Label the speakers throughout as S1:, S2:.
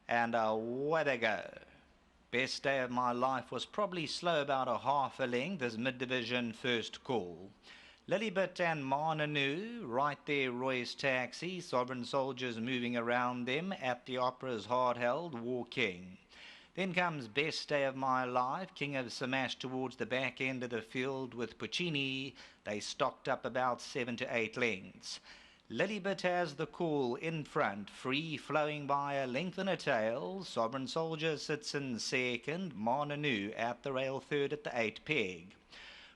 S1: And away they go. Best Day of My Life was probably slow about a half a length as mid-division first call. Lilybit and Marnanu, right there Roy's Taxi, Sovereign Soldiers moving around them, At the Opera's hard-held, War King. Then comes Best Day of My Life, King of Samash towards the back end of the field with Puccini. They stocked up about 7 to 8 lengths. Lilybit has the call in front, free flowing by a length and a tail. Sovereign Soldier sits in second, Marnanu at the rail third at the 8 peg.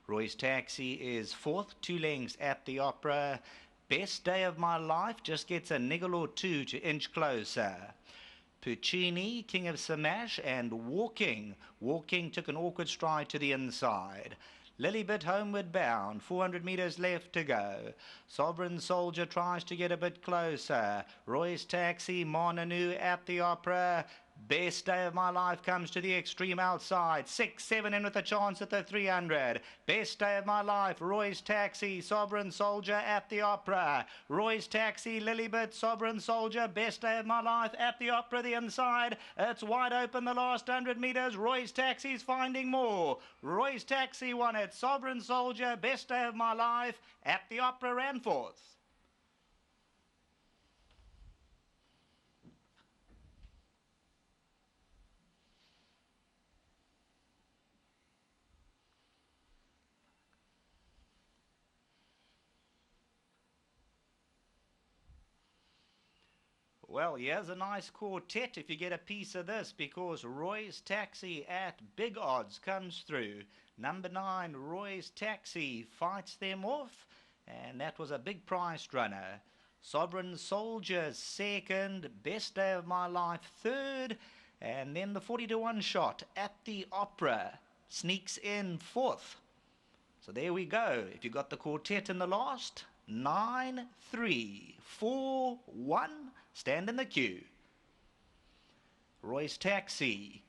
S1: Roy's Taxi is fourth, 2 lengths At the Opera. Best Day of My Life just gets a niggle or two to inch closer. Puccini, King of Samash, and Walking. Walking took an awkward stride to the inside. Lilybit homeward bound, 400 metres left to go. Sovereign Soldier tries to get a bit closer. Roy's Taxi, Marnanu at the Opera. Best Day of My Life comes to the extreme outside. 6, 7 in with a chance at the 300. Best Day of My Life, Roy's Taxi, Sovereign Soldier at the Opera. Roy's Taxi, Lilybit, Sovereign Soldier, Best Day of My Life at the Opera, the inside. It's wide open the last 100 metres. Roy's Taxi's finding more. Roy's Taxi won it. Sovereign Soldier, Best Day of My Life at the Opera ran fourth. Well, here's a nice quartet if you get a piece of this, because Roy's Taxi at big odds comes through. Number 9, Roy's Taxi, fights them off, and that was a big priced runner. Sovereign Soldier second, Best Day of My Life third, and then the 40 to 1 shot At the Opera sneaks in fourth. So there we go. If you got the quartet in the last, 9, 3, 4, 1, stand in the queue. Roy's Taxi.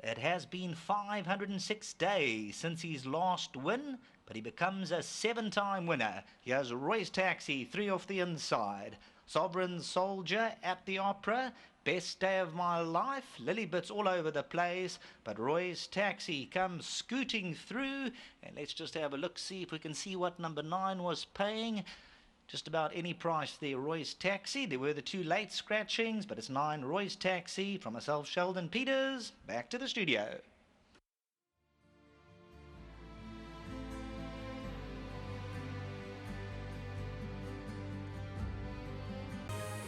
S1: It has been 506 days since his last win, but he becomes a 7-time winner. Here's Roy's Taxi, 3 off the inside. Sovereign Soldier at the Opera. Best Day of My Life. Lilybit's all over the place, but Roy's Taxi comes scooting through. And let's just have a look, see if we can see what number 9 was paying. Just about any price there, Roy's Taxi. There were the 2 late scratchings, but it's 9 Roy's Taxi. From myself, Sheldon Peters, back to the studio.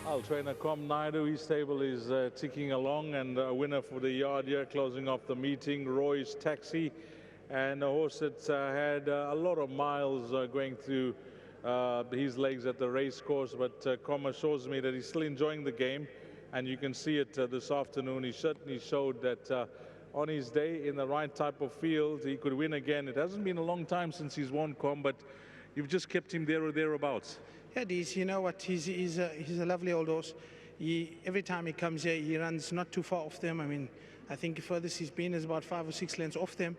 S2: Well, trainer Com Naidu, his table is ticking along, and a winner for the yard here, closing off the meeting, Roy's Taxi, and a horse that had a lot of miles going through his legs at the race course, but Com assures me that he's still enjoying the game, and you can see it this afternoon. He certainly showed that on his day in the right type of field, he could win again. It hasn't been a long time since he's won, Com, but you've just kept him there or thereabouts.
S3: Yeah, Dees, you know what, he's a lovely old horse. Every time he comes here, he runs not too far off them. I mean, I think the furthest he's been is about 5 or 6 lengths off them.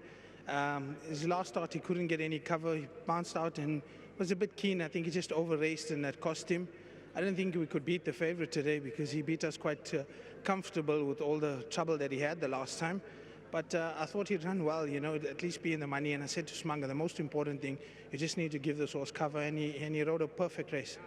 S3: His last start, he couldn't get any cover. He bounced out and was a bit keen. I think he just over-raced, and that cost him. I don't think we could beat the favourite today, because he beat us quite comfortable with all the trouble that he had the last time. But I thought he'd run well, you know, at least be in the money. And I said to Smanger, the most important thing, you just need to give this horse cover, and he rode a perfect race.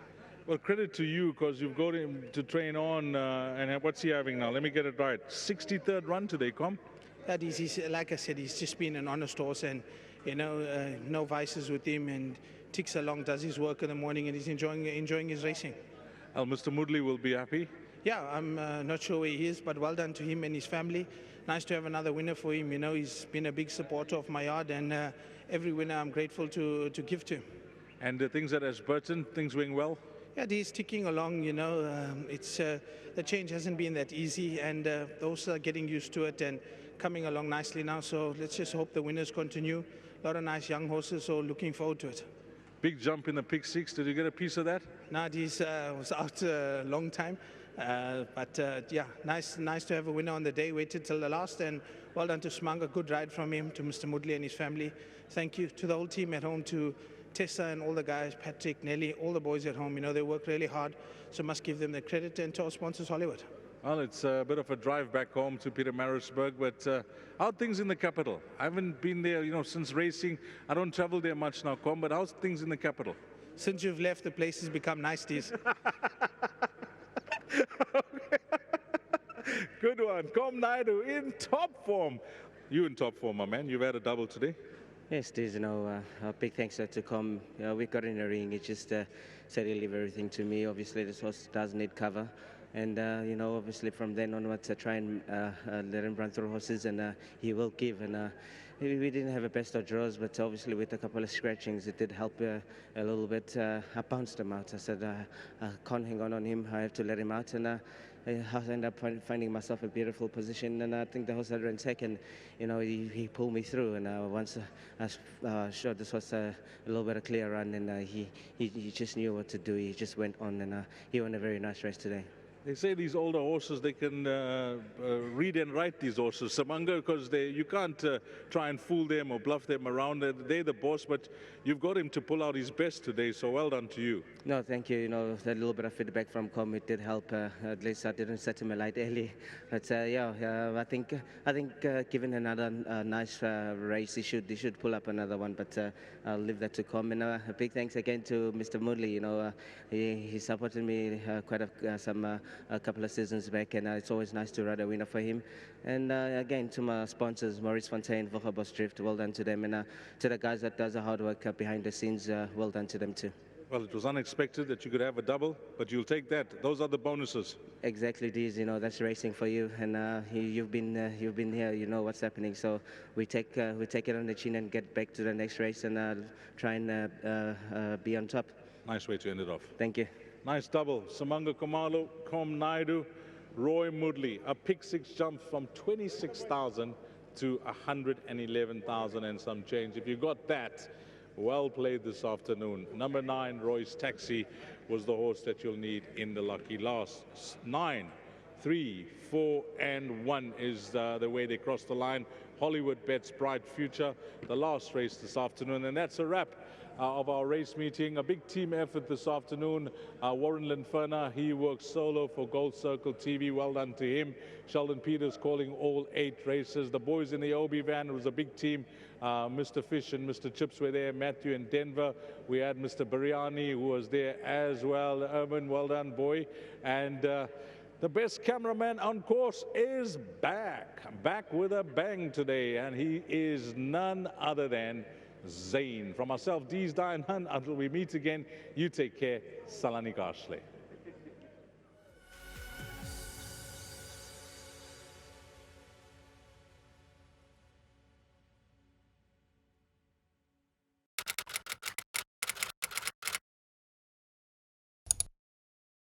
S2: Well, credit to you, because you've got him to train on, and what's he having now? Let me get it right. 63rd run today, Com?
S3: That is, he's, like I said, he's just been an honest horse, and, you know, no vices with him, and ticks along, does his work in the morning, and he's enjoying his racing.
S2: Well, Mr. Moodley will be happy.
S3: Yeah, I'm not sure where he is, but well done to him and his family. Nice to have another winner for him. You know, he's been a big supporter of my yard, and every winner I'm grateful to give to him.
S2: And the things at Ashburton, things going well?
S3: Yeah, he's ticking along, you know. It's the change hasn't been that easy, and those are getting used to it and coming along nicely now. So let's just hope the winners continue. A lot of nice young horses, so looking forward to it.
S2: Big jump in the pick 6. Did you get a piece of that?
S3: No, he's was out a long time. But yeah, nice to have a winner on the day. Waited till the last, and well done to Smanger. Good ride from him, to Mr. Moodley and his family. Thank you to the whole team at home, to Tessa and all the guys, Patrick, Nelly, all the boys at home. You know, they work really hard, so must give them the credit, and to our sponsors, Hollywood.
S2: Well, it's a bit of a drive back home to Pietermaritzburg, but how are things in the capital? I haven't been there, since racing. I don't travel there much now, Com, but how's things in the capital?
S3: Since you've left, the place has become nice, Deez.
S2: Good one. Com Naidu in top form. You in top form, my man. You've had a double today.
S4: Yes, there's a big thanks to Com. We got in the ring. It just said he'll leave everything to me. Obviously, this horse does need cover. And, obviously from then onwards, I try and let him run through horses, and he will give. And we didn't have a best of draws, but obviously with a couple of scratchings, it did help a little bit. I bounced him out. I said, I can't hang on him. I have to let him out. And I ended up finding myself a beautiful position, and I think the horse that ran second, he pulled me through. And once I showed this horse a little bit of clear run, and he just knew what to do. He just went on, and he won a very nice race today.
S2: They say these older horses, they can read and write these horses, Samanga, because you can't try and fool them or bluff them around. They're the boss, but you've got him to pull out his best today, so well done to you.
S4: No, thank you. That little bit of feedback from Com, it did help. At least I didn't set him alight early. But I think given another nice race, he should pull up another one. But I'll leave that to Com. And a big thanks again to Mr. Moodley. He supported me quite a couple of seasons back, and it's always nice to ride a winner for him. And again, to my sponsors, Maurice Fontaine, Vochabos Drift, well done to them. And to the guys that does the hard work behind the scenes, well done to them too.
S2: Well, it was unexpected that you could have a double, but you'll take that. Those are the bonuses.
S4: Exactly, Deez. That's racing for you, and you've been here. You know what's happening. So we take it on the chin and get back to the next race, and try and be on top.
S2: Nice way to end it off.
S4: Thank you.
S2: Nice double. Samanga Kumalo, Com Naidu, Roy Moodley. A pick six jump from 26,000 to 111,000 and some change. If you got that, well played this afternoon. Number 9, Roy's Taxi, was the horse that you'll need in the lucky last. 9, 3, 4, and 1 is the way they cross the line. Hollywood bets bright future. The last race this afternoon, and that's a wrap of our race meeting. A big team effort this afternoon. Warren Linferna, he works solo for Gold Circle TV. Well done to him. Sheldon Peters calling all 8 races. The boys in the OB van, it was a big team. Mr. Fish and Mr. Chips were there. Matthew in Denver. We had Mr. Biryani, who was there as well. Urban, well done, boy. And the best cameraman on course is back with a bang today, and he is none other than Zane. From myself, Deez Diane Hunt, until we meet again, you take care. Salani Karshle.